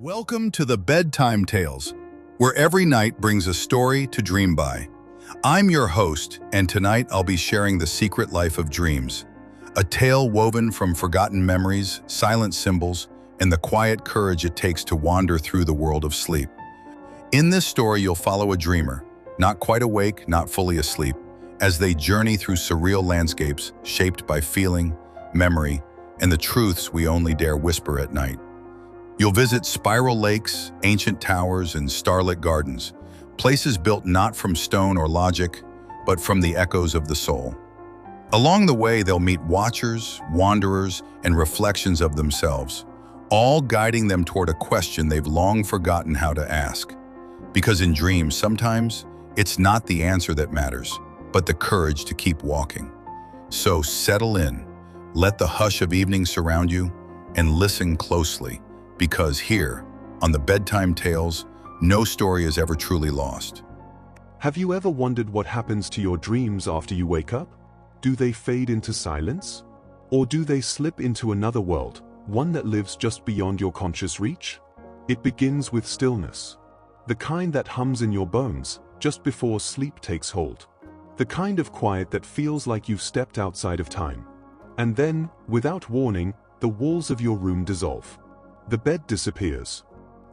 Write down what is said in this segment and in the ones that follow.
Welcome to the Bedtime Tales, where every night brings a story to dream by. I'm your host, and tonight I'll be sharing the secret life of dreams, a tale woven from forgotten memories, silent symbols, and the quiet courage it takes to wander through the world of sleep. In this story, you'll follow a dreamer, not quite awake, not fully asleep, as they journey through surreal landscapes shaped by feeling, memory, and the truths we only dare whisper at night. You'll visit spiral lakes, ancient towers, and starlit gardens, places built not from stone or logic, but from the echoes of the soul. Along the way, they'll meet watchers, wanderers, and reflections of themselves, all guiding them toward a question they've long forgotten how to ask. Because in dreams, sometimes it's not the answer that matters, but the courage to keep walking. So settle in, let the hush of evening surround you, and listen closely. Because here, on the Bedtime Tales, no story is ever truly lost. Have you ever wondered what happens to your dreams after you wake up? Do they fade into silence? Or do they slip into another world, one that lives just beyond your conscious reach? It begins with stillness. The kind that hums in your bones, just before sleep takes hold. The kind of quiet that feels like you've stepped outside of time. And then, without warning, the walls of your room dissolve. The bed disappears.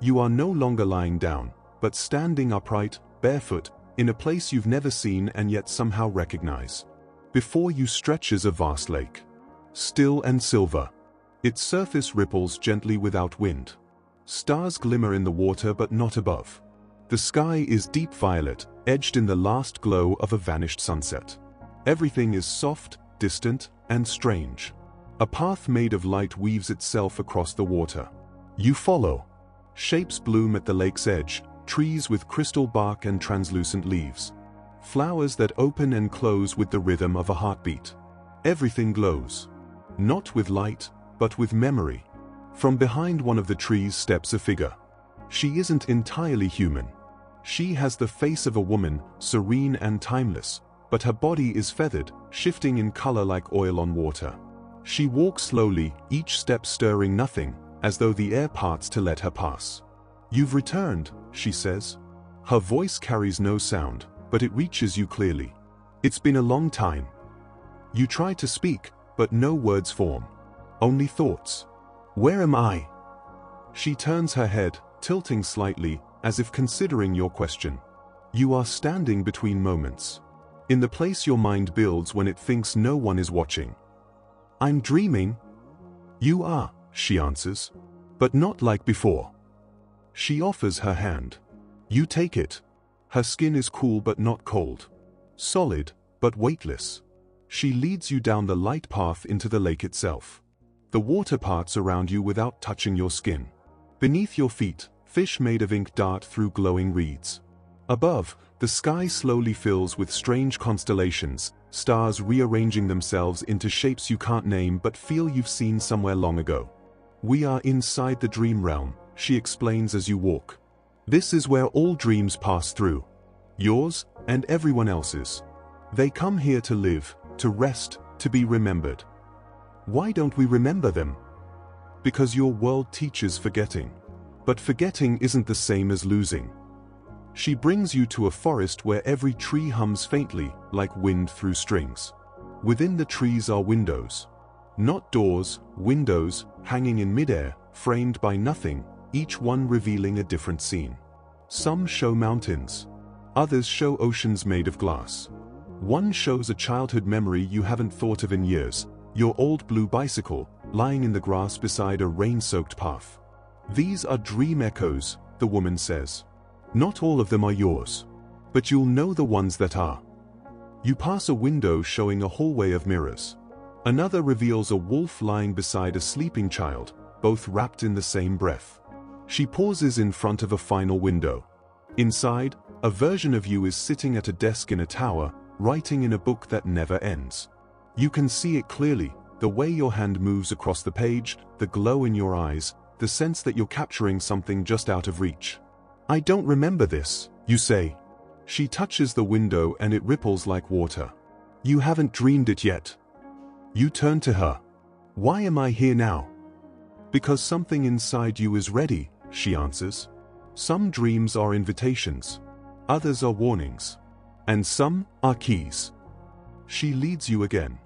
You are no longer lying down, but standing upright, barefoot, in a place you've never seen and yet somehow recognize. Before you stretches a vast lake. Still and silver. Its surface ripples gently without wind. Stars glimmer in the water but not above. The sky is deep violet, edged in the last glow of a vanished sunset. Everything is soft, distant, and strange. A path made of light weaves itself across the water. You follow. Shapes bloom at the lake's edge, trees with crystal bark and translucent leaves. Flowers that open and close with the rhythm of a heartbeat. Everything glows. Not with light, but with memory. From behind one of the trees steps a figure. She isn't entirely human. She has the face of a woman, serene and timeless, but her body is feathered, shifting in color like oil on water. She walks slowly, each step stirring nothing, as though the air parts to let her pass. "You've returned," she says. Her voice carries no sound, but it reaches you clearly. "It's been a long time." You try to speak, but no words form. Only thoughts. "Where am I?" She turns her head, tilting slightly, as if considering your question. You are standing between moments. In the place your mind builds when it thinks no one is watching. "I'm dreaming." "You are," she answers. "But not like before." She offers her hand. You take it. Her skin is cool but not cold. Solid, but weightless. She leads you down the light path into the lake itself. The water parts around you without touching your skin. Beneath your feet, fish made of ink dart through glowing reeds. Above, the sky slowly fills with strange constellations, stars rearranging themselves into shapes you can't name but feel you've seen somewhere long ago. "We are inside the dream realm," she explains as you walk. "This is where all dreams pass through. Yours and everyone else's. They come here to live, to rest, to be remembered." "Why don't we remember them?" "Because your world teaches forgetting. But forgetting isn't the same as losing." She brings you to a forest where every tree hums faintly, like wind through strings. Within the trees are windows. Not doors, windows, hanging in midair, framed by nothing, each one revealing a different scene. Some show mountains. Others show oceans made of glass. One shows a childhood memory you haven't thought of in years, your old blue bicycle, lying in the grass beside a rain-soaked path. "These are dream echoes," the woman says. "Not all of them are yours. But you'll know the ones that are." You pass a window showing a hallway of mirrors. Another reveals a wolf lying beside a sleeping child, both wrapped in the same breath. She pauses in front of a final window. Inside, a version of you is sitting at a desk in a tower, writing in a book that never ends. You can see it clearly, the way your hand moves across the page, the glow in your eyes, the sense that you're capturing something just out of reach. "I don't remember this," you say. She touches the window and it ripples like water. "You haven't dreamed it yet." You turn to her. "Why am I here now?" "Because something inside you is ready," she answers. Some dreams are invitations, others are warnings, and some are keys. She leads you again.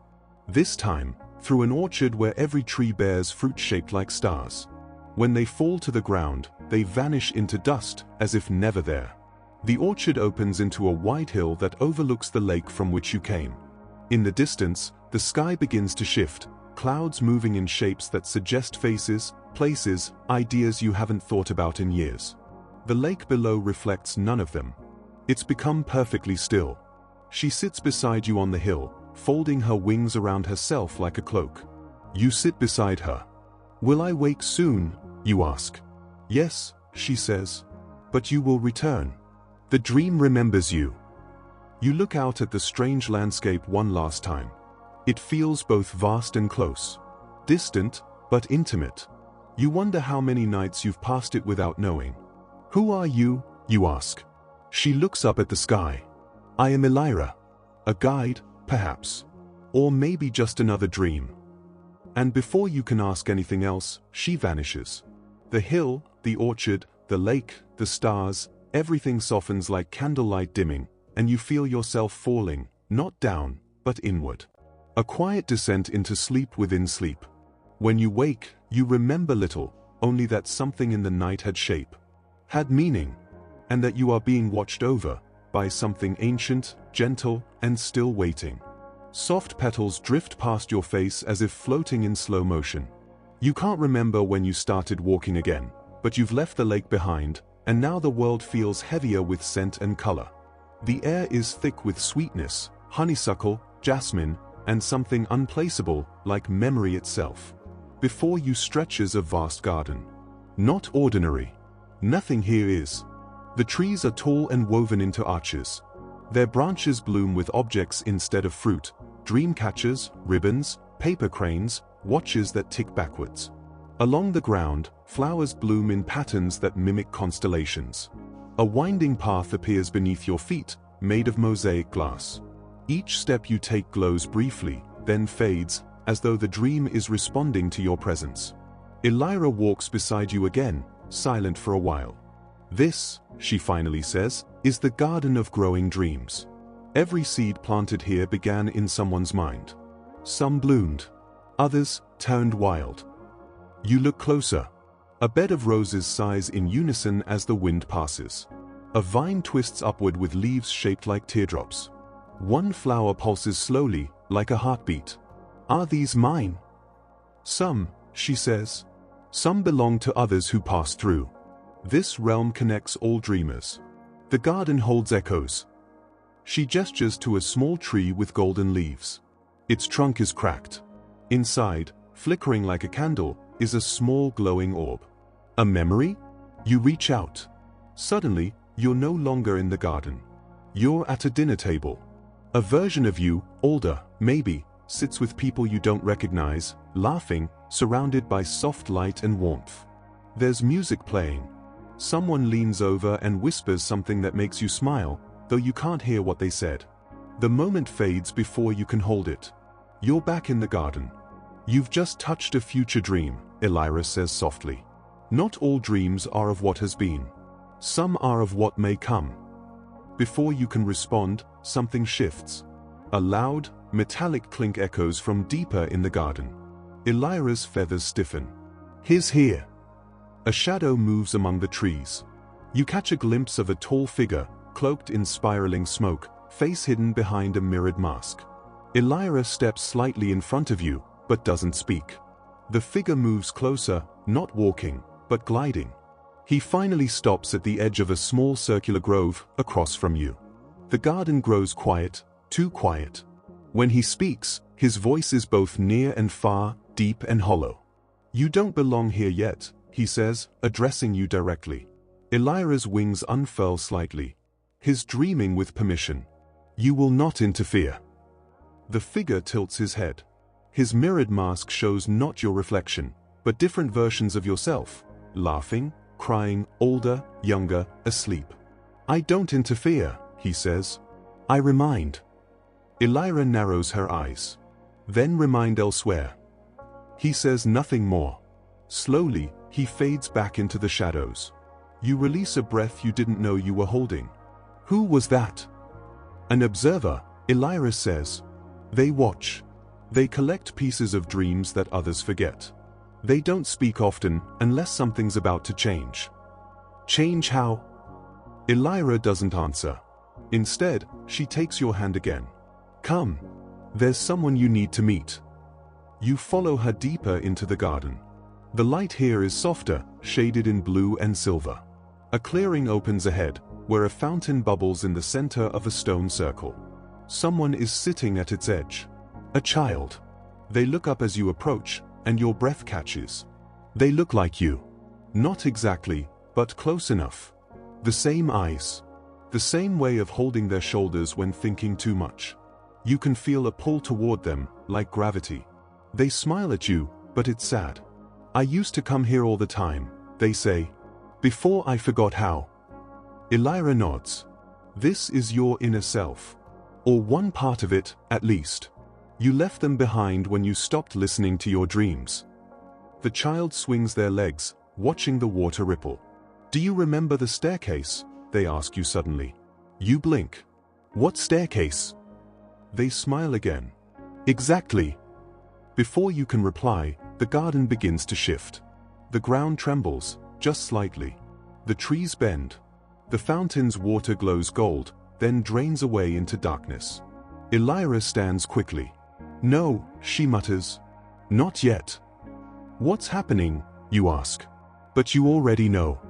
This time, through an orchard where every tree bears fruit shaped like stars. When they fall to the ground, they vanish into dust as if never there. The orchard opens into a wide hill that overlooks the lake from which you came. In the distance, the sky begins to shift, clouds moving in shapes that suggest faces, places, ideas you haven't thought about in years. The lake below reflects none of them. It's become perfectly still. She sits beside you on the hill, folding her wings around herself like a cloak. You sit beside her. "Will I wake soon?" you ask. "Yes," she says. "But you will return. The dream remembers you." You look out at the strange landscape one last time. It feels both vast and close. Distant, but intimate. You wonder how many nights you've passed it without knowing. "Who are you?" you ask. She looks up at the sky. "I am Elira. A guide, perhaps. Or maybe just another dream." And before you can ask anything else, she vanishes. The hill, the orchard, the lake, the stars, everything softens like candlelight dimming, and you feel yourself falling, not down, but inward. A quiet descent into sleep within sleep. When you wake, you remember little, only that something in the night had shape, had meaning, and that you are being watched over by something ancient, gentle, and still waiting. Soft petals drift past your face as if floating in slow motion. You can't remember when you started walking again, but you've left the lake behind, and now the world feels heavier with scent and color. The air is thick with sweetness, honeysuckle, jasmine, and something unplaceable like memory itself. Before you stretches a vast garden. Not ordinary. Nothing here is. The trees are tall and woven into arches. Their branches bloom with objects instead of fruit, dream catchers, ribbons, paper cranes, watches that tick backwards. Along the ground, flowers bloom in patterns that mimic constellations. A winding path appears beneath your feet, made of mosaic glass. Each step you take glows briefly, then fades, as though the dream is responding to your presence. Elira walks beside you again, silent for a while. "This," she finally says, "is the garden of growing dreams. Every seed planted here began in someone's mind. Some bloomed. Others turned wild." You look closer. A bed of roses sighs in unison as the wind passes. A vine twists upward with leaves shaped like teardrops. One flower pulses slowly, like a heartbeat. "Are these mine?" "Some," she says. "Some belong to others who pass through. This realm connects all dreamers. The garden holds echoes." She gestures to a small tree with golden leaves. Its trunk is cracked. Inside, flickering like a candle, is a small glowing orb. A memory? You reach out. Suddenly, you're no longer in the garden. You're at a dinner table. A version of you, older, maybe, sits with people you don't recognize, laughing, surrounded by soft light and warmth. There's music playing. Someone leans over and whispers something that makes you smile, though you can't hear what they said. The moment fades before you can hold it. You're back in the garden. "You've just touched a future dream," Elira says softly. "Not all dreams are of what has been. Some are of what may come." Before you can respond, something shifts. A loud, metallic clink echoes from deeper in the garden. Elira's feathers stiffen. "He's here." A shadow moves among the trees. You catch a glimpse of a tall figure, cloaked in spiraling smoke, face hidden behind a mirrored mask. Elira steps slightly in front of you, but doesn't speak. The figure moves closer, not walking, but gliding. He finally stops at the edge of a small circular grove across from you. The garden grows quiet, too quiet. When he speaks, his voice is both near and far, deep and hollow. "You don't belong here yet," he says, addressing you directly. Elira's wings unfurl slightly. His dreaming with permission. "You will not interfere." The figure tilts his head. His mirrored mask shows not your reflection, but different versions of yourself, laughing, crying, older, younger, asleep. "I don't interfere," he says. "I remind." Elira narrows her eyes. "Then remind elsewhere." He says nothing more. Slowly, He fades back into the shadows. You release a breath you didn't know you were holding. Who was that? An observer, Elira says. They watch. They collect pieces of dreams that others forget. They don't speak often unless something's about to change. Change how? Elira doesn't answer. Instead, she takes your hand again. Come. There's someone you need to meet. You follow her deeper into the garden. The light here is softer, shaded in blue and silver. A clearing opens ahead, where a fountain bubbles in the center of a stone circle. Someone is sitting at its edge. A child. They look up as you approach, and your breath catches. They look like you. Not exactly, but close enough. The same eyes. The same way of holding their shoulders when thinking too much. You can feel a pull toward them, like gravity. They smile at you, but it's sad. I used to come here all the time, they say. Before I forgot how. Elira nods. This is your inner self. Or one part of it, at least. You left them behind when you stopped listening to your dreams. The child swings their legs, watching the water ripple. Do you remember the staircase? They ask you suddenly. You blink. What staircase? They smile again. Exactly. Before you can reply, the garden begins to shift. The ground trembles, just slightly. The trees bend. The fountain's water glows gold, then drains away into darkness. Elira stands quickly. No, she mutters. Not yet. What's happening, you ask. But you already know.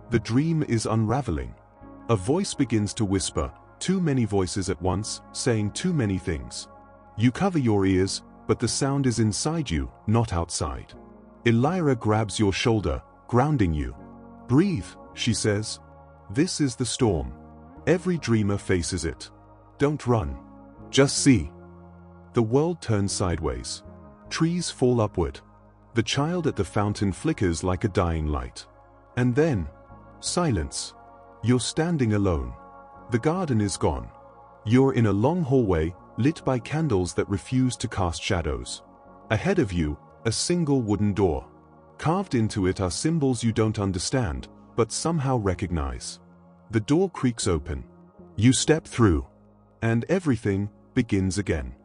The dream is unraveling. A voice begins to whisper, too many voices at once, saying too many things. You cover your ears, but the sound is inside you, not outside. Elira grabs your shoulder, grounding you. Breathe, she says. This is the storm. Every dreamer faces it. Don't run. Just see. The world turns sideways. Trees fall upward. The child at the fountain flickers like a dying light. And then, silence. You're standing alone. The garden is gone. You're in a long hallway, lit by candles that refuse to cast shadows. Ahead of you, a single wooden door. Carved into it are symbols you don't understand, but somehow recognize. The door creaks open. You step through. And everything begins again.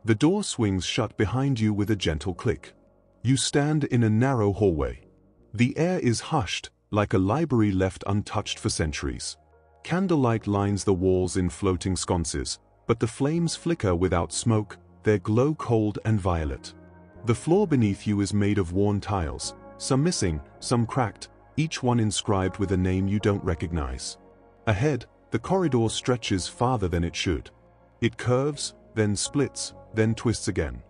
The door swings shut behind you with a gentle click. You stand in a narrow hallway. The air is hushed, like a library left untouched for centuries. Candlelight lines the walls in floating sconces, but the flames flicker without smoke, their glow cold and violet. The floor beneath you is made of worn tiles, some missing, some cracked, each one inscribed with a name you don't recognize. Ahead, the corridor stretches farther than it should. It curves, then splits, then twists again.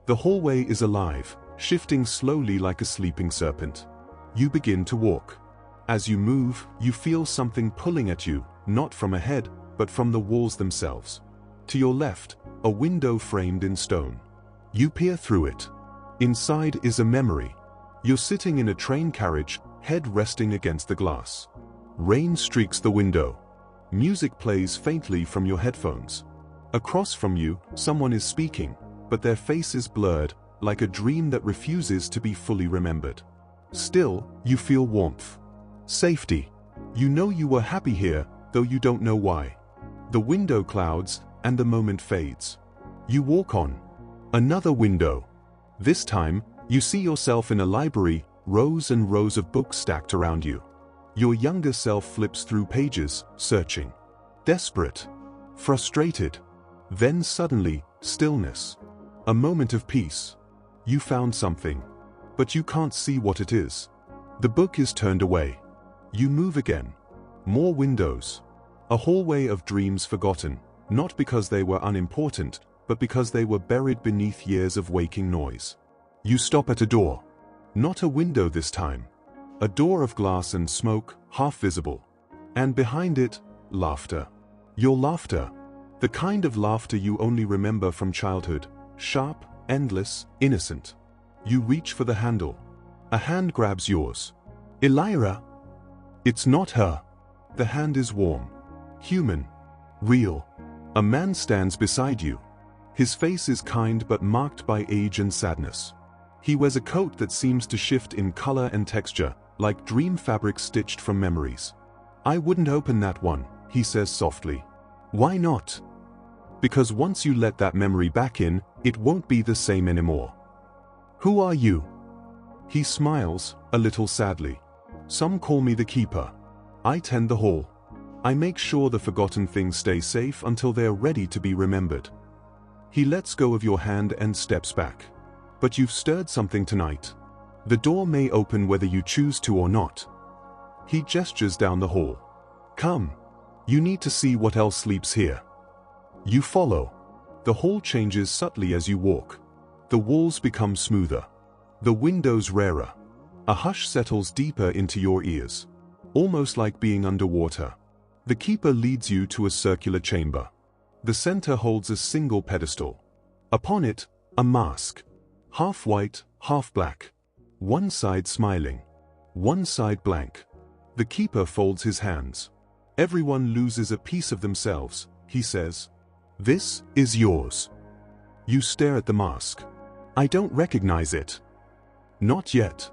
The hallway is alive, shifting slowly like a sleeping serpent. You begin to walk. As you move, you feel something pulling at you, not from ahead, but from the walls themselves. To your left, a window framed in stone. You peer through it. Inside is a memory. You're sitting in a train carriage, head resting against the glass. Rain streaks the window. Music plays faintly from your headphones. Across from you, someone is speaking, but their face is blurred, like a dream that refuses to be fully remembered. Still, you feel warmth. Safety. You know you were happy here, though you don't know why. The window clouds, and the moment fades. You walk on. Another window. This time, you see yourself in a library, rows and rows of books stacked around you. Your younger self flips through pages, searching. Desperate. Frustrated. Then suddenly, stillness. A moment of peace. You found something. But you can't see what it is. The book is turned away. You move again. More windows. A hallway of dreams forgotten, not because they were unimportant, but because they were buried beneath years of waking noise. You stop at a door. Not a window this time. A door of glass and smoke, half visible. And behind it, laughter. Your laughter. The kind of laughter you only remember from childhood. Sharp, endless, innocent. You reach for the handle. A hand grabs yours. Elira. It's not her. The hand is warm. Human. Real. A man stands beside you. His face is kind but marked by age and sadness. He wears a coat that seems to shift in color and texture, like dream fabric stitched from memories. "I wouldn't open that one," he says softly. "Why not?" "Because once you let that memory back in, it won't be the same anymore." "Who are you?" He smiles, a little sadly. "Some call me the Keeper. I tend the hall. I make sure the forgotten things stay safe until they are ready to be remembered." He lets go of your hand and steps back. "But you've stirred something tonight. The door may open whether you choose to or not." He gestures down the hall. "Come. You need to see what else sleeps here." You follow. The hall changes subtly as you walk. The walls become smoother. The windows rarer. A hush settles deeper into your ears, almost like being underwater. The Keeper leads you to a circular chamber. The center holds a single pedestal. Upon it, a mask. Half white, half black. One side smiling. One side blank. The Keeper folds his hands. "Everyone loses a piece of themselves," he says. "This is yours." You stare at the mask. "I don't recognize it." "Not yet.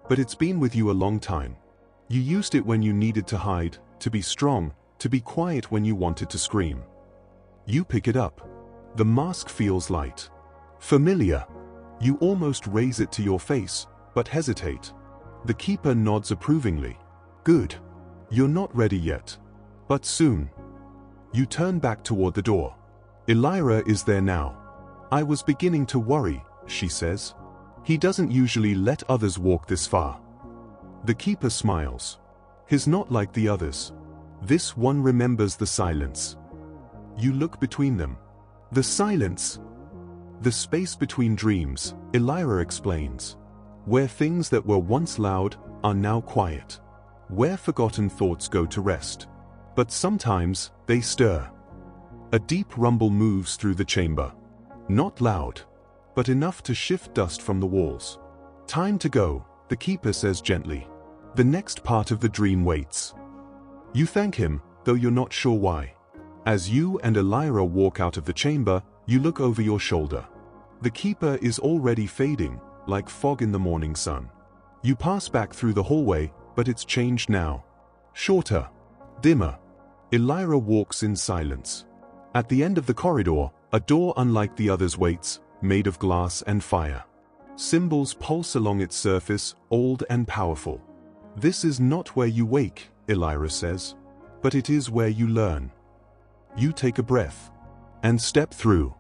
But it's been with you a long time. You used it when you needed to hide, to be strong, to be quiet when you wanted to scream." You pick it up. The mask feels light. Familiar. You almost raise it to your face, but hesitate. The Keeper nods approvingly. "Good. You're not ready yet. But soon." You turn back toward the door. Elira is there now. "I was beginning to worry," she says. "He doesn't usually let others walk this far." The Keeper smiles. "He's not like the others. This one remembers the silence." You look between them. "The silence?" "The space between dreams," Elira explains. "Where things that were once loud are now quiet. Where forgotten thoughts go to rest. But sometimes they stir." A deep rumble moves through the chamber. Not loud, but enough to shift dust from the walls. "Time to go," the Keeper says gently. "The next part of the dream waits." You thank him, though you're not sure why. As you and Elira walk out of the chamber, you look over your shoulder. The Keeper is already fading, like fog in the morning sun. You pass back through the hallway, but it's changed now. Shorter. Dimmer. Elira walks in silence. At the end of the corridor, a door unlike the others waits, made of glass and fire. Symbols pulse along its surface, old and powerful. "This is not where you wake," Elira says, "but it is where you learn." You take a breath and step through.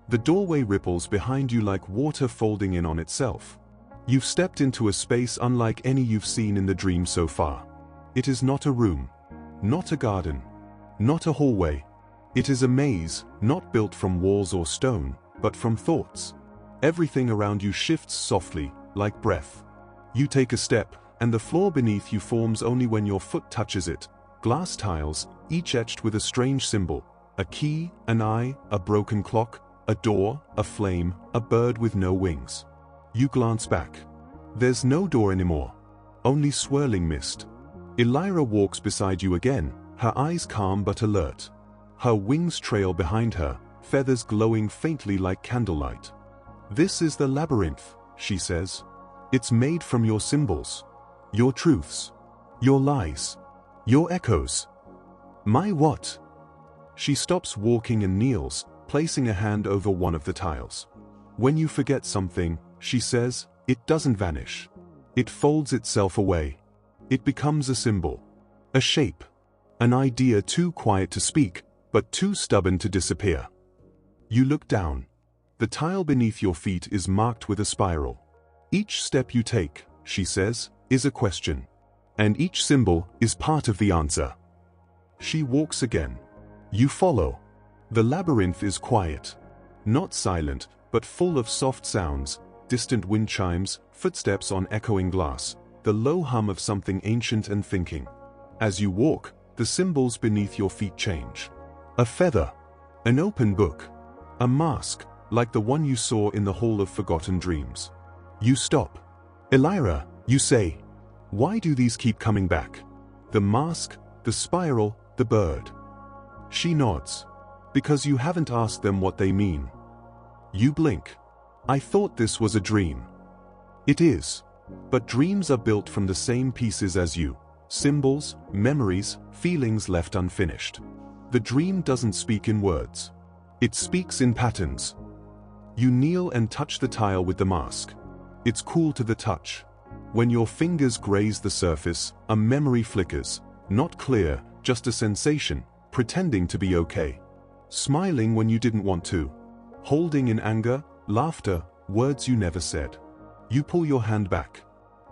The doorway ripples behind you like water folding in on itself. You've stepped into a space unlike any you've seen in the dream so far. It is not a room, not a garden, not a hallway. It is a maze, not built from walls or stone, but from thoughts. Everything around you shifts softly, like breath. You take a step, and the floor beneath you forms only when your foot touches it. Glass tiles, each etched with a strange symbol. A key, an eye, a broken clock, a door, a flame, a bird with no wings. You glance back. There's no door anymore. Only swirling mist. Elira walks beside you again, her eyes calm but alert. Her wings trail behind her, feathers glowing faintly like candlelight. "This is the labyrinth," she says. "It's made from your symbols. Your truths. Your lies. Your echoes." "My what?" She stops walking and kneels, placing a hand over one of the tiles. "When you forget something," she says, "it doesn't vanish. It folds itself away. It becomes a symbol. A shape. An idea too quiet to speak, but too stubborn to disappear." You look down. The tile beneath your feet is marked with a spiral. "Each step you take," she says, "is a question. And each symbol is part of the answer." She walks again. You follow. The labyrinth is quiet. Not silent, but full of soft sounds, distant wind chimes, footsteps on echoing glass, the low hum of something ancient and thinking. As you walk, the symbols beneath your feet change. A feather. An open book. A mask, like the one you saw in the Hall of Forgotten Dreams. You stop. "Elira," you say. "Why do these keep coming back? The mask, the spiral, the bird." She nods. "Because you haven't asked them what they mean." You blink. "I thought this was a dream." "It is. But dreams are built from the same pieces as you: symbols, memories, feelings left unfinished. The dream doesn't speak in words. It speaks in patterns. You kneel and touch the tile with the mask. It's cool to the touch. When your fingers graze the surface, a memory flickers, not clear, just a sensation, pretending to be okay. Smiling when you didn't want to. Holding in anger, laughter, words you never said. You pull your hand back.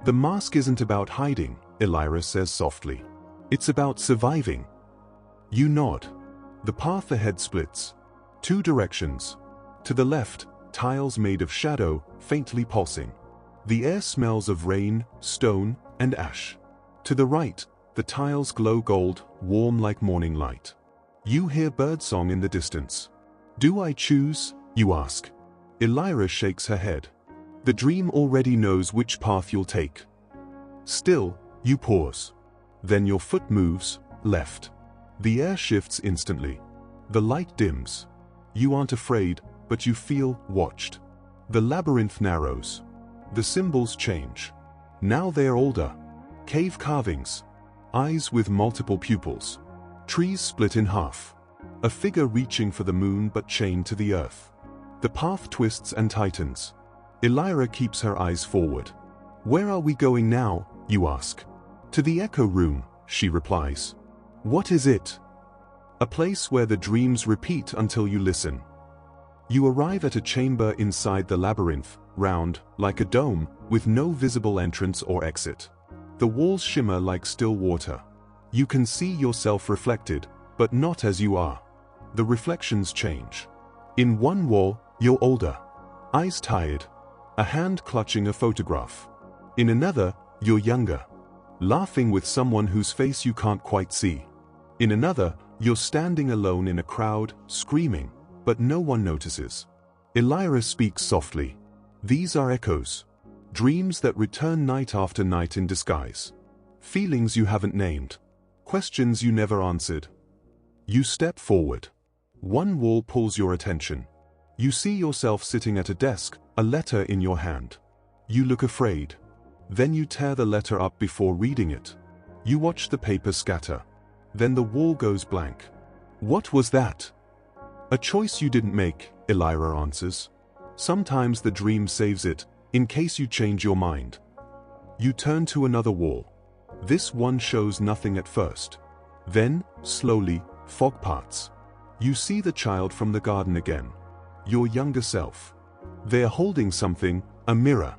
The mask isn't about hiding, Elira says softly. It's about surviving. You nod. The path ahead splits. Two directions. To the left, tiles made of shadow, faintly pulsing. The air smells of rain, stone, and ash. To the right, the tiles glow gold, warm like morning light. You hear birdsong in the distance. Do I choose? You ask. Elira shakes her head. The dream already knows which path you'll take. Still, you pause. Then your foot moves, left. The air shifts instantly. The light dims. You aren't afraid, but you feel watched. The labyrinth narrows. The symbols change. Now they're older. Cave carvings. Eyes with multiple pupils. Trees split in half. A figure reaching for the moon but chained to the earth. The path twists and tightens. Elira keeps her eyes forward. Where are we going now? You ask. To the echo room, she replies. What is it? A place where the dreams repeat until you listen. You arrive at a chamber inside the labyrinth, round, like a dome, with no visible entrance or exit. The walls shimmer like still water. You can see yourself reflected, but not as you are. The reflections change. In one wall, you're older. Eyes tired. A hand clutching a photograph. In another, you're younger. Laughing with someone whose face you can't quite see. In another, you're standing alone in a crowd, screaming, but no one notices. Elira speaks softly. These are echoes. Dreams that return night after night in disguise. Feelings you haven't named. Questions you never answered. You step forward. One wall pulls your attention. You see yourself sitting at a desk, a letter in your hand. You look afraid. Then you tear the letter up before reading it. You watch the paper scatter. Then the wall goes blank. What was that? A choice you didn't make, Elira answers. Sometimes the dream saves it, in case you change your mind. You turn to another wall. This one shows nothing at first. Then, slowly, fog parts. You see the child from the garden again. Your younger self. They're holding something, a mirror.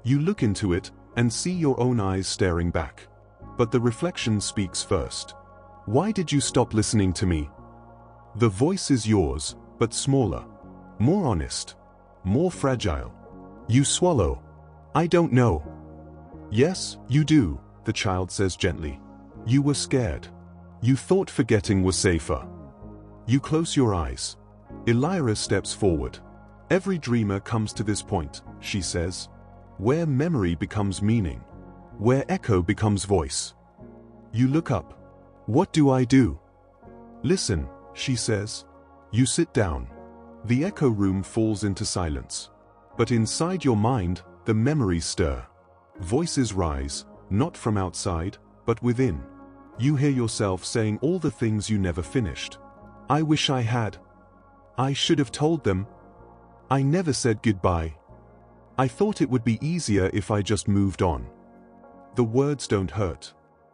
You look into it, and see your own eyes staring back. But the reflection speaks first. Why did you stop listening to me? The voice is yours, but smaller. More honest. More fragile. You swallow. I don't know. Yes, you do, the child says gently. You were scared. You thought forgetting was safer. You close your eyes. Elira steps forward. Every dreamer comes to this point, she says. Where memory becomes meaning. Where echo becomes voice. You look up. What do I do? Listen, she says. You sit down. The echo room falls into silence. But inside your mind, the memories stir. Voices rise, not from outside, but within. You hear yourself saying all the things you never finished. I wish I had. I should have told them. I never said goodbye. I thought it would be easier if I just moved on. The words don't hurt.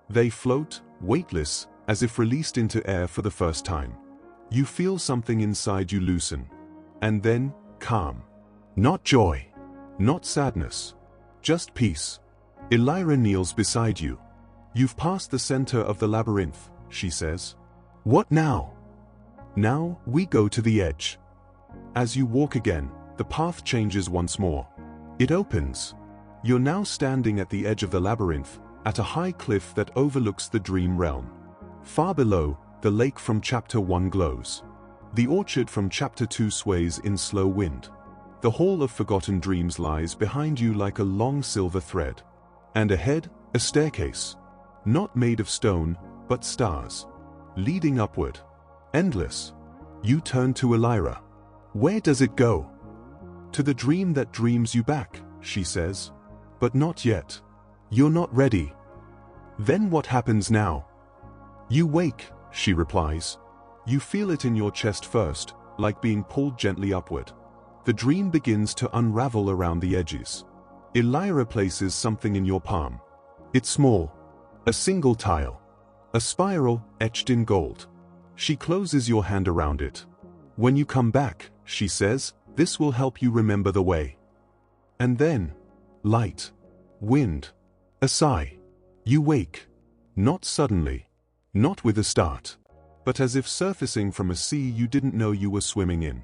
They float, weightless, as if released into air for the first time. You feel something inside you loosen. And then, calm. Not joy. Not sadness. Just peace. Elira kneels beside you. You've passed the center of the labyrinth, she says. What now? Now, we go to the edge. As you walk again, the path changes once more. It opens. You're now standing at the edge of the labyrinth, at a high cliff that overlooks the dream realm. Far below, the lake from Chapter 1 glows. The orchard from Chapter 2 sways in slow wind. The Hall of Forgotten Dreams lies behind you like a long silver thread. And ahead, a staircase. Not made of stone, but stars. Leading upward. Endless. You turn to Elira. Where does it go? To the dream that dreams you back, she says. But not yet. You're not ready. Then what happens now? You wake, she replies. You feel it in your chest first, like being pulled gently upward. The dream begins to unravel around the edges. Elira places something in your palm. It's small. A single tile. A spiral etched in gold. She closes your hand around it. When you come back, she says, this will help you remember the way. And then, light, wind, a sigh. You wake. Not suddenly. Not with a start. But as if surfacing from a sea you didn't know you were swimming in.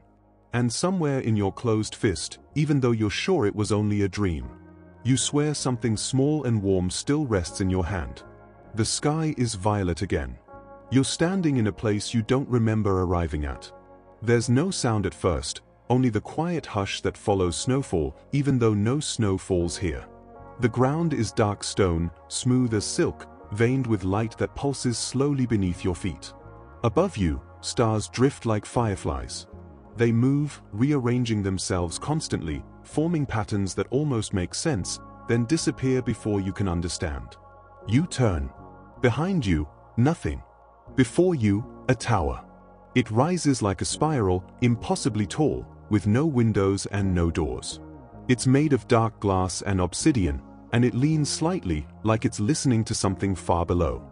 And somewhere in your closed fist, even though you're sure it was only a dream, you swear something small and warm still rests in your hand. The sky is violet again. You're standing in a place you don't remember arriving at. There's no sound at first, only the quiet hush that follows snowfall, even though no snow falls here. The ground is dark stone, smooth as silk, veined with light that pulses slowly beneath your feet. Above you, stars drift like fireflies. They move, rearranging themselves constantly, forming patterns that almost make sense, then disappear before you can understand. You turn. Behind you, nothing. Before you, a tower. It rises like a spiral, impossibly tall, with no windows and no doors. It's made of dark glass and obsidian, and it leans slightly, like it's listening to something far below.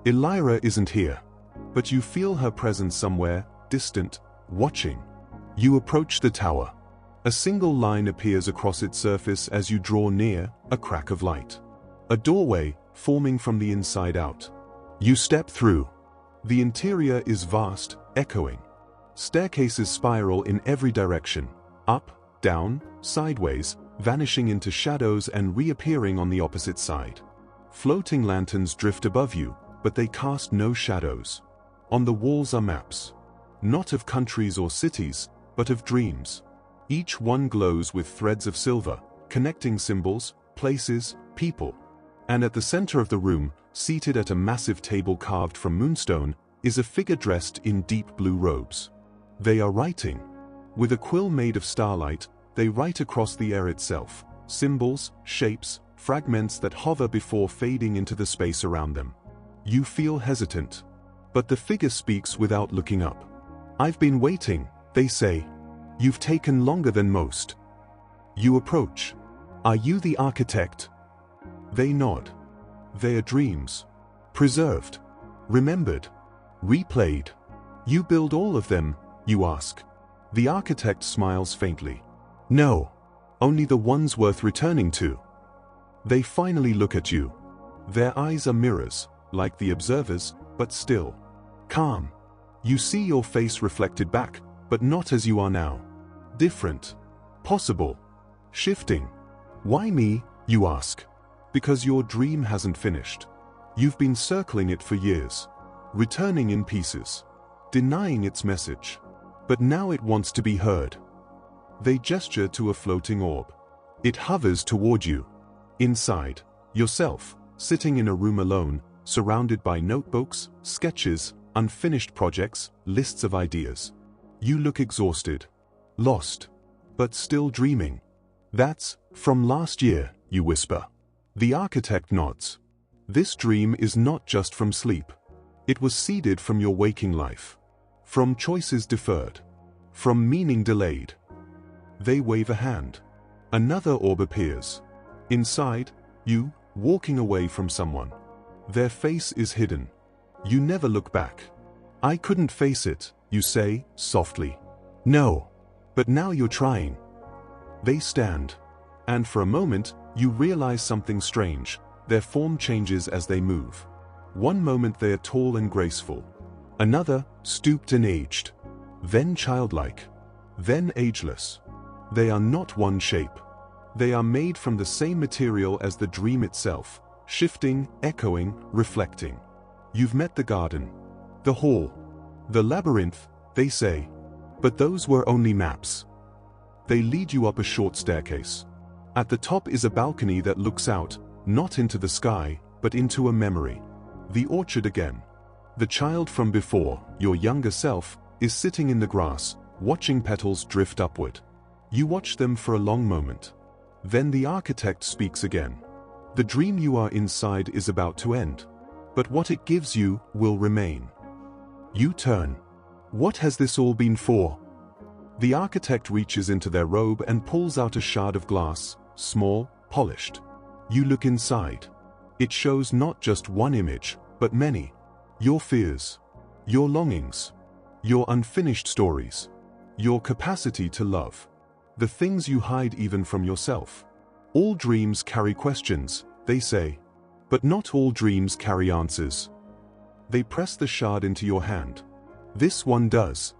Elira isn't here, but you feel her presence somewhere, distant, watching. You approach the tower. A single line appears across its surface as you draw near, a crack of light. A doorway, forming from the inside out. You step through. The interior is vast, echoing. Staircases spiral in every direction, up, down, sideways, vanishing into shadows and reappearing on the opposite side. Floating lanterns drift above you, but they cast no shadows. On the walls are maps. Not of countries or cities, but of dreams. Each one glows with threads of silver, connecting symbols, places, people. And at the center of the room, seated at a massive table carved from moonstone, is a figure dressed in deep blue robes. They are writing. With a quill made of starlight, they write across the air itself, symbols, shapes, fragments that hover before fading into the space around them. You feel hesitant. But the figure speaks without looking up. I've been waiting, they say. You've taken longer than most. You approach. Are you the architect? They nod. They are dreams. Preserved. Remembered. Replayed. You build all of them, you ask. The architect smiles faintly. No. Only the ones worth returning to. They finally look at you. Their eyes are mirrors, like the observer's, but still. Calm. You see your face reflected back, but not as you are now. Different. Possible. Shifting. Why me, you ask? Because your dream hasn't finished. You've been circling it for years. Returning in pieces. Denying its message. But now it wants to be heard. They gesture to a floating orb. It hovers toward you. Inside, yourself, sitting in a room alone, surrounded by notebooks, sketches, unfinished projects, lists of ideas. You look exhausted. Lost. But still dreaming. That's from last year, you whisper. The architect nods. This dream is not just from sleep. It was seeded from your waking life. From choices deferred. From meaning delayed. They wave a hand. Another orb appears. Inside, you, walking away from someone. Their face is hidden. You never look back. I couldn't face it, you say, softly. No. But now you're trying. They stand. And for a moment, you realize something strange. Their form changes as they move. One moment they are tall and graceful. Another, stooped and aged. Then childlike. Then ageless. They are not one shape. They are made from the same material as the dream itself, shifting, echoing, reflecting. You've met the garden. The hall. The labyrinth, they say. But those were only maps. They lead you up a short staircase. At the top is a balcony that looks out, not into the sky, but into a memory. The orchard again. The child from before, your younger self, is sitting in the grass, watching petals drift upward. You watch them for a long moment. Then the architect speaks again. The dream you are inside is about to end, but what it gives you will remain. You turn. What has this all been for? The architect reaches into their robe and pulls out a shard of glass, small, polished. You look inside. It shows not just one image, but many. Your fears, your longings, your unfinished stories, your capacity to love, the things you hide even from yourself. All dreams carry questions, they say, but not all dreams carry answers. They press the shard into your hand. This one does.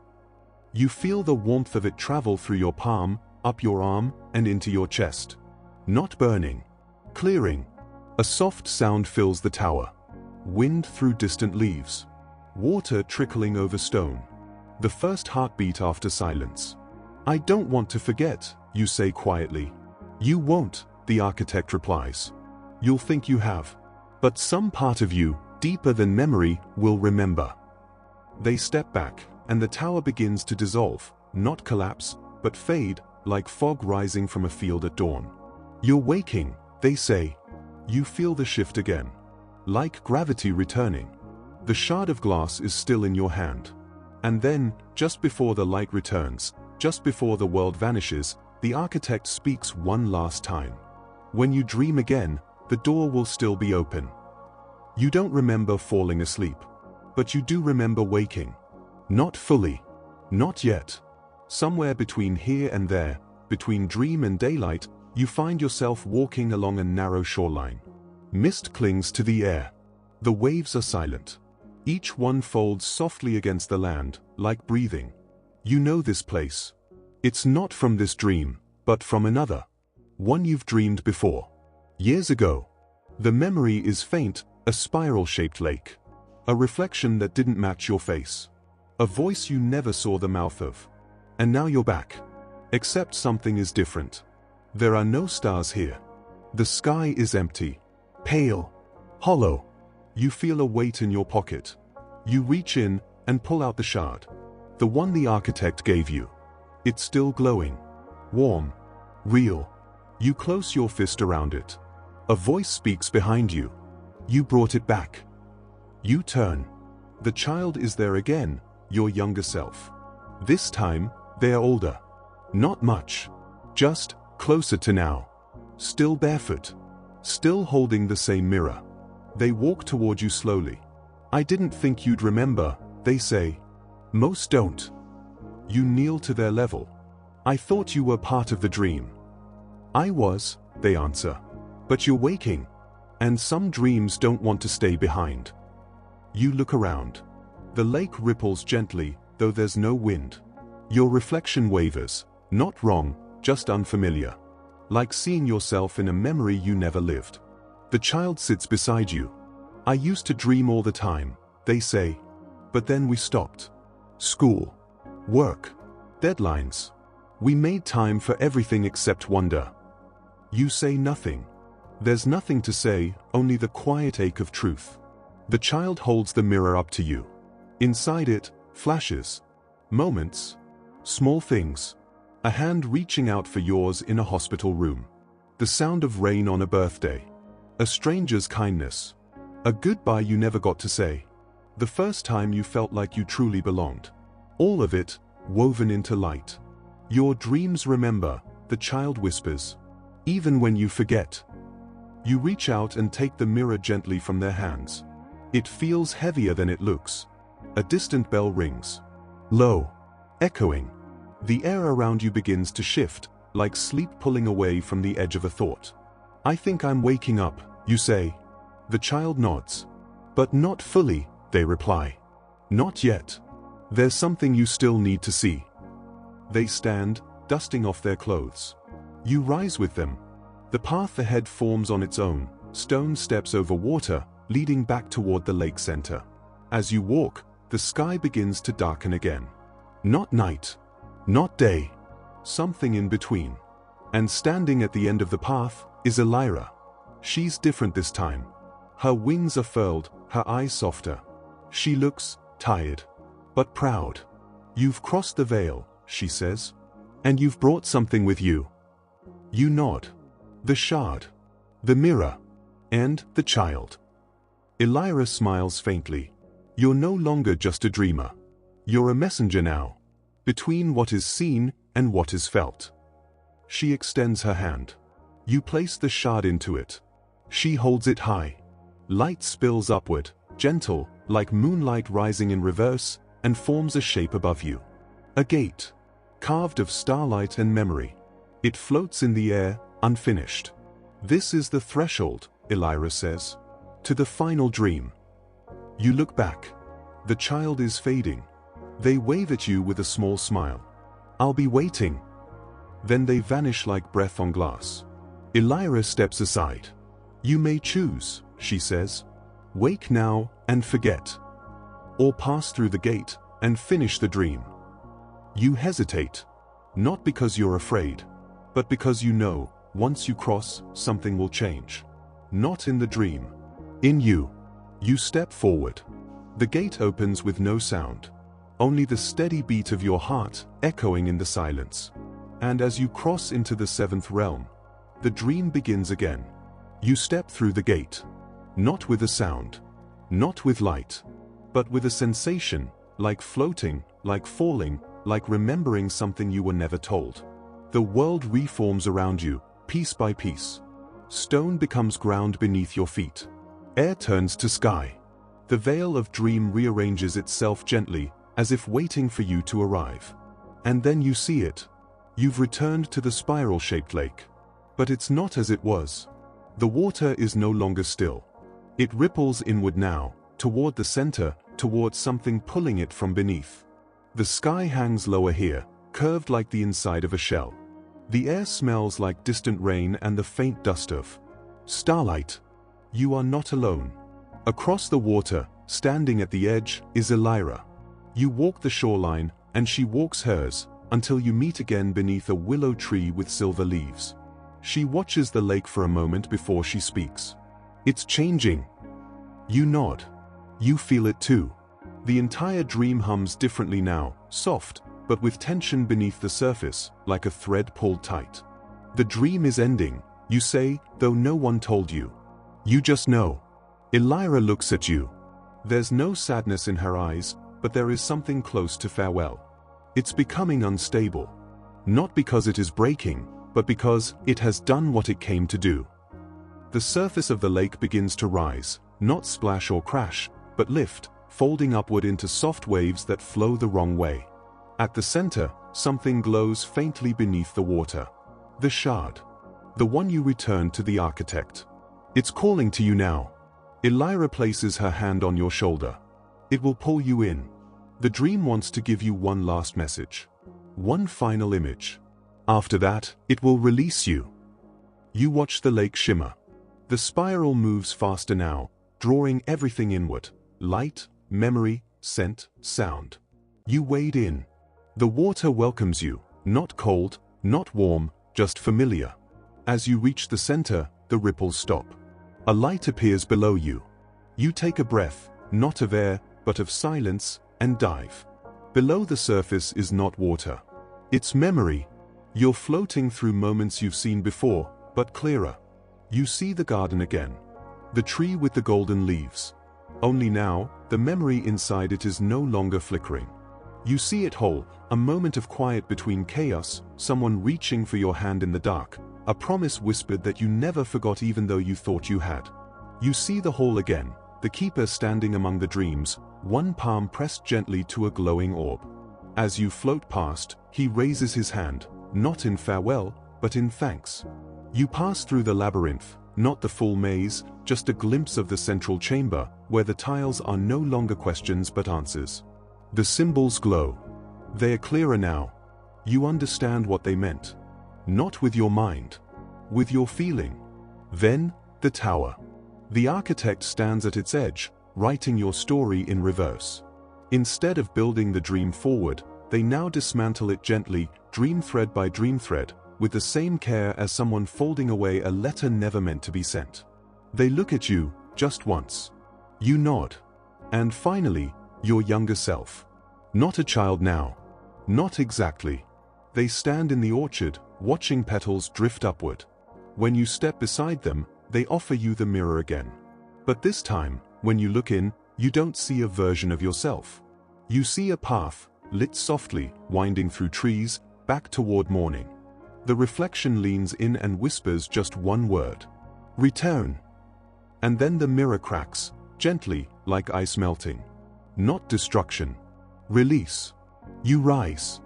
You feel the warmth of it travel through your palm, up your arm, and into your chest. Not burning. Clearing. A soft sound fills the tower. Wind through distant leaves. Water trickling over stone. The first heartbeat after silence. I don't want to forget, you say quietly. You won't, the architect replies. You'll think you have. But some part of you, deeper than memory, will remember. They step back, and the tower begins to dissolve, not collapse, but fade, like fog rising from a field at dawn. You're waking, they say. You feel the shift again. Like gravity returning. The shard of glass is still in your hand. And then, just before the light returns, just before the world vanishes, the architect speaks one last time. When you dream again, the door will still be open. You don't remember falling asleep. But you do remember waking. Not fully. Not yet. Somewhere between here and there, between dream and daylight, you find yourself walking along a narrow shoreline. Mist clings to the air. The waves are silent. Each one folds softly against the land, like breathing. You know this place. It's not from this dream, but from another. One you've dreamed before. Years ago. The memory is faint, a spiral-shaped lake. A reflection that didn't match your face. A voice you never saw the mouth of. And now you're back. Except something is different. There are no stars here. The sky is empty. Pale. Hollow. You feel a weight in your pocket. You reach in and pull out the shard. The one the architect gave you. It's still glowing. Warm. Real. You close your fist around it. A voice speaks behind you. You brought it back. You turn. The child is there again, your younger self. This time, they're older. Not much. Just closer to now. Still barefoot. Still holding the same mirror. They walk toward you slowly. I didn't think you'd remember, they say. Most don't. You kneel to their level. I thought you were part of the dream. I was, they answer. But you're waking. And some dreams don't want to stay behind. You look around. The lake ripples gently, though there's no wind. Your reflection wavers, not wrong, just unfamiliar. Like seeing yourself in a memory you never lived. The child sits beside you. I used to dream all the time, they say. But then we stopped. School. Work. Deadlines. We made time for everything except wonder. You say nothing. There's nothing to say, only the quiet ache of truth. The child holds the mirror up to you. Inside it, flashes. Moments. Small things. A hand reaching out for yours in a hospital room. The sound of rain on a birthday. A stranger's kindness. A goodbye you never got to say. The first time you felt like you truly belonged. All of it, woven into light. Your dreams remember, the child whispers. Even when you forget. You reach out and take the mirror gently from their hands. It feels heavier than it looks. A distant bell rings. Low. Echoing. The air around you begins to shift, like sleep pulling away from the edge of a thought. I think I'm waking up, you say. The child nods. But not fully, they reply. Not yet. There's something you still need to see. They stand, dusting off their clothes. You rise with them. The path ahead forms on its own, stone steps over water, leading back toward the lake center. As you walk, the sky begins to darken again. Not night. Not day. Something in between. And standing at the end of the path is Elira. She's different this time. Her wings are furled, her eyes softer. She looks tired, but proud. You've crossed the veil, she says. And you've brought something with you. You nod. the shard, the mirror, and the child. Elira smiles faintly. You're no longer just a dreamer. You're a messenger now, between what is seen and what is felt. She extends her hand. You place the shard into it. She holds it high. Light spills upward, gentle, like moonlight rising in reverse, and forms a shape above you. A gate, carved of starlight and memory. It floats in the air, unfinished. This is the threshold, Elira says, to the final dream. You look back. The child is fading. They wave at you with a small smile. I'll be waiting. Then they vanish like breath on glass. Elira steps aside. You may choose, she says. Wake now and forget. Or pass through the gate and finish the dream. You hesitate. Not because you're afraid, but because you know, once you cross, something will change. Not in the dream. In you. You step forward. The gate opens with no sound. Only the steady beat of your heart echoing in the silence. And as you cross into the seventh realm, the dream begins again. You step through the gate. Not with a sound. Not with light. But with a sensation, like floating, like falling, like remembering something you were never told. The world reforms around you, piece by piece. Stone becomes ground beneath your feet. Air turns to sky. The veil of dream rearranges itself gently, as if waiting for you to arrive. And then you see it. You've returned to the spiral-shaped lake. But it's not as it was. The water is no longer still. It ripples inward now, toward the center, toward something pulling it from beneath. The sky hangs lower here, curved like the inside of a shell. The air smells like distant rain and the faint dust of starlight. You are not alone. Across the water, standing at the edge, is Elira. You walk the shoreline, and she walks hers, until you meet again beneath a willow tree with silver leaves. She watches the lake for a moment before she speaks. It's changing. You nod. You feel it too. The entire dream hums differently now, soft, but with tension beneath the surface, like a thread pulled tight. The dream is ending, you say, though no one told you. You just know. Elira looks at you. There's no sadness in her eyes, but there is something close to farewell. It's becoming unstable. Not because it is breaking, but because it has done what it came to do. The surface of the lake begins to rise, not splash or crash, but lift, folding upward into soft waves that flow the wrong way. At the center, something glows faintly beneath the water. The shard. The one you returned to the architect. It's calling to you now. Elira places her hand on your shoulder. It will pull you in. The dream wants to give you one last message. One final image. After that, it will release you. You watch the lake shimmer. The spiral moves faster now, drawing everything inward. Light, memory, scent, sound. You wade in. The water welcomes you, not cold, not warm, just familiar. As you reach the center, the ripples stop. A light appears below you. You take a breath, not of air, but of silence, and dive. Below the surface is not water. It's memory. You're floating through moments you've seen before, but clearer. You see the garden again. The tree with the golden leaves. Only now, the memory inside it is no longer flickering. You see it whole, a moment of quiet between chaos, someone reaching for your hand in the dark, a promise whispered that you never forgot even though you thought you had. You see the hall again, the keeper standing among the dreams, one palm pressed gently to a glowing orb. As you float past, he raises his hand, not in farewell, but in thanks. You pass through the labyrinth, not the full maze, just a glimpse of the central chamber, where the tiles are no longer questions but answers. The symbols glow. They are clearer now. You understand what they meant. Not with your mind, with your feeling. Then, the tower. The architect stands at its edge, writing your story in reverse. Instead of building the dream forward, they now dismantle it gently, dream thread by dream thread, with the same care as someone folding away a letter never meant to be sent. They look at you, just once. You nod. And finally, your younger self. Not a child now. Not exactly. They stand in the orchard, watching petals drift upward. When you step beside them, they offer you the mirror again. But this time, when you look in, you don't see a version of yourself. You see a path, lit softly, winding through trees, back toward morning. The reflection leans in and whispers just one word. Return. And then the mirror cracks, gently, like ice melting. Not destruction. Release. You rise.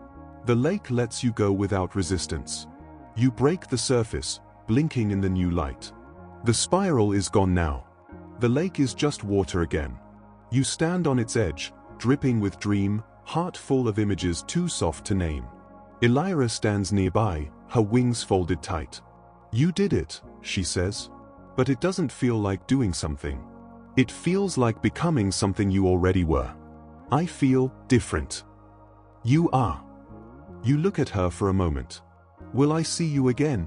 The lake lets you go without resistance. You break the surface, blinking in the new light. The spiral is gone now. The lake is just water again. You stand on its edge, dripping with dream, heart full of images too soft to name. Elira stands nearby, her wings folded tight. You did it, she says. But it doesn't feel like doing something. It feels like becoming something you already were. I feel different. You are. You look at her for a moment. Will I see you again?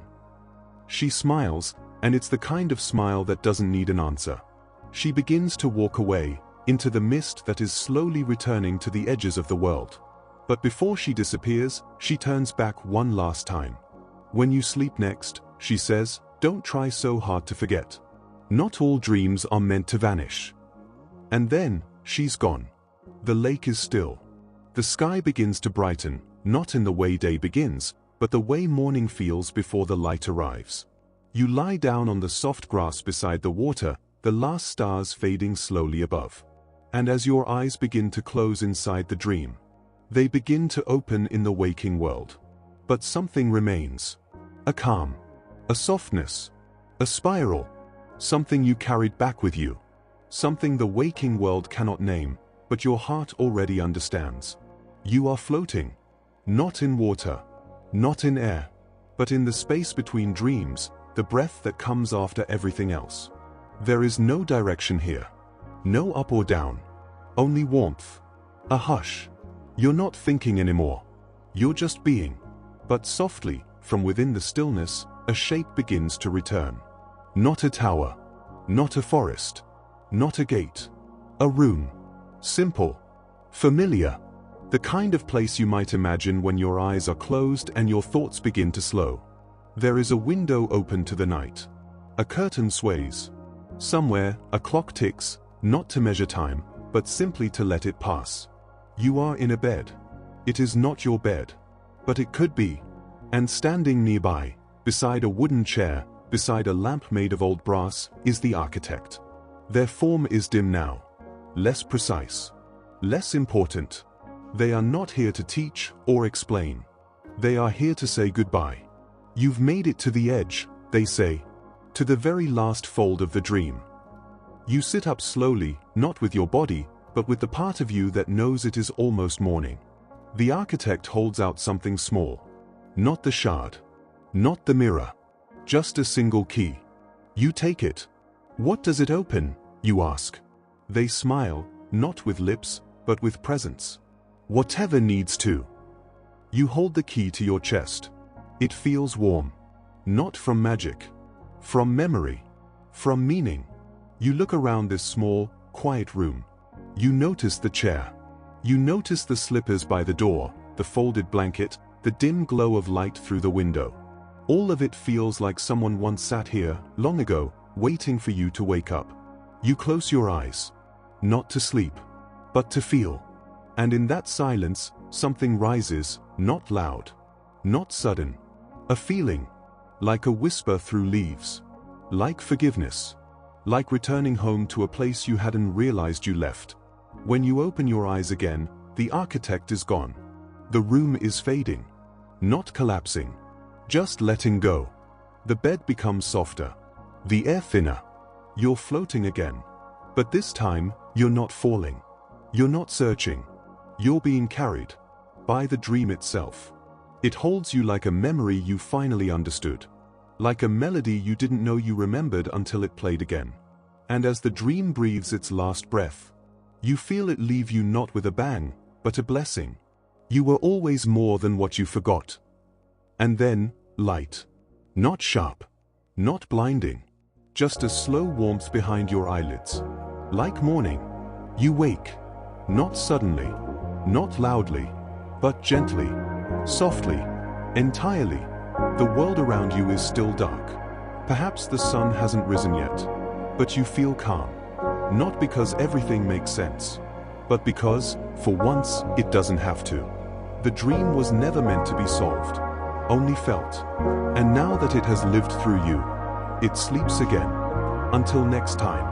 She smiles, and it's the kind of smile that doesn't need an answer. She begins to walk away, into the mist that is slowly returning to the edges of the world. But before she disappears, she turns back one last time. When you sleep next, she says, don't try so hard to forget. Not all dreams are meant to vanish. And then, she's gone. The lake is still. The sky begins to brighten, not in the way day begins, but the way morning feels before the light arrives. You lie down on the soft grass beside the water, the last stars fading slowly above. And as your eyes begin to close inside the dream, they begin to open in the waking world. But something remains. A calm. A softness. A spiral. Something you carried back with you. Something the waking world cannot name, but your heart already understands. You are floating. Not in water. Not in air. But in the space between dreams, the breath that comes after everything else. There is no direction here. No up or down. Only warmth. A hush. You're not thinking anymore. You're just being. But softly, from within the stillness, a shape begins to return. Not a tower. Not a forest. Not a gate. A room. Simple. Familiar. The kind of place you might imagine when your eyes are closed and your thoughts begin to slow. There is a window open to the night. A curtain sways. Somewhere, a clock ticks, not to measure time, but simply to let it pass. You are in a bed. It is not your bed. But it could be. And standing nearby, beside a wooden chair, beside a lamp made of old brass, is the architect. Their form is dim now. Less precise. Less important. They are not here to teach or explain. They are here to say goodbye. You've made it to the edge, they say. To the very last fold of the dream. You sit up slowly, not with your body, but with the part of you that knows it is almost morning. The architect holds out something small. Not the shard. Not the mirror. Just a single key. You take it. What does it open, you ask? They smile, not with lips, but with presence. Whatever needs to. You hold the key to your chest. It feels warm. Not from magic. From memory. From meaning. You look around this small, quiet room. You notice the chair. You notice the slippers by the door, the folded blanket, the dim glow of light through the window. All of it feels like someone once sat here, long ago, waiting for you to wake up. You close your eyes. Not to sleep, but to feel. And in that silence, something rises, not loud. Not sudden. A feeling. Like a whisper through leaves. Like forgiveness. Like returning home to a place you hadn't realized you left. When you open your eyes again, the architect is gone. The room is fading. Not collapsing. Just letting go. The bed becomes softer. The air thinner. You're floating again. But this time, you're not falling. You're not searching. You're being carried. By the dream itself. It holds you like a memory you finally understood. Like a melody you didn't know you remembered until it played again. And as the dream breathes its last breath, you feel it leave you not with a bang, but a blessing. You were always more than what you forgot. And then, light. Not sharp. Not blinding. Just a slow warmth behind your eyelids. Like morning. You wake. Not suddenly. Not loudly. But gently. Softly. Entirely. The world around you is still dark. Perhaps the sun hasn't risen yet, but you feel calm. Not because everything makes sense, but because, for once, it doesn't have to. The dream was never meant to be solved, only felt. And now that it has lived through you, it sleeps again. Until next time.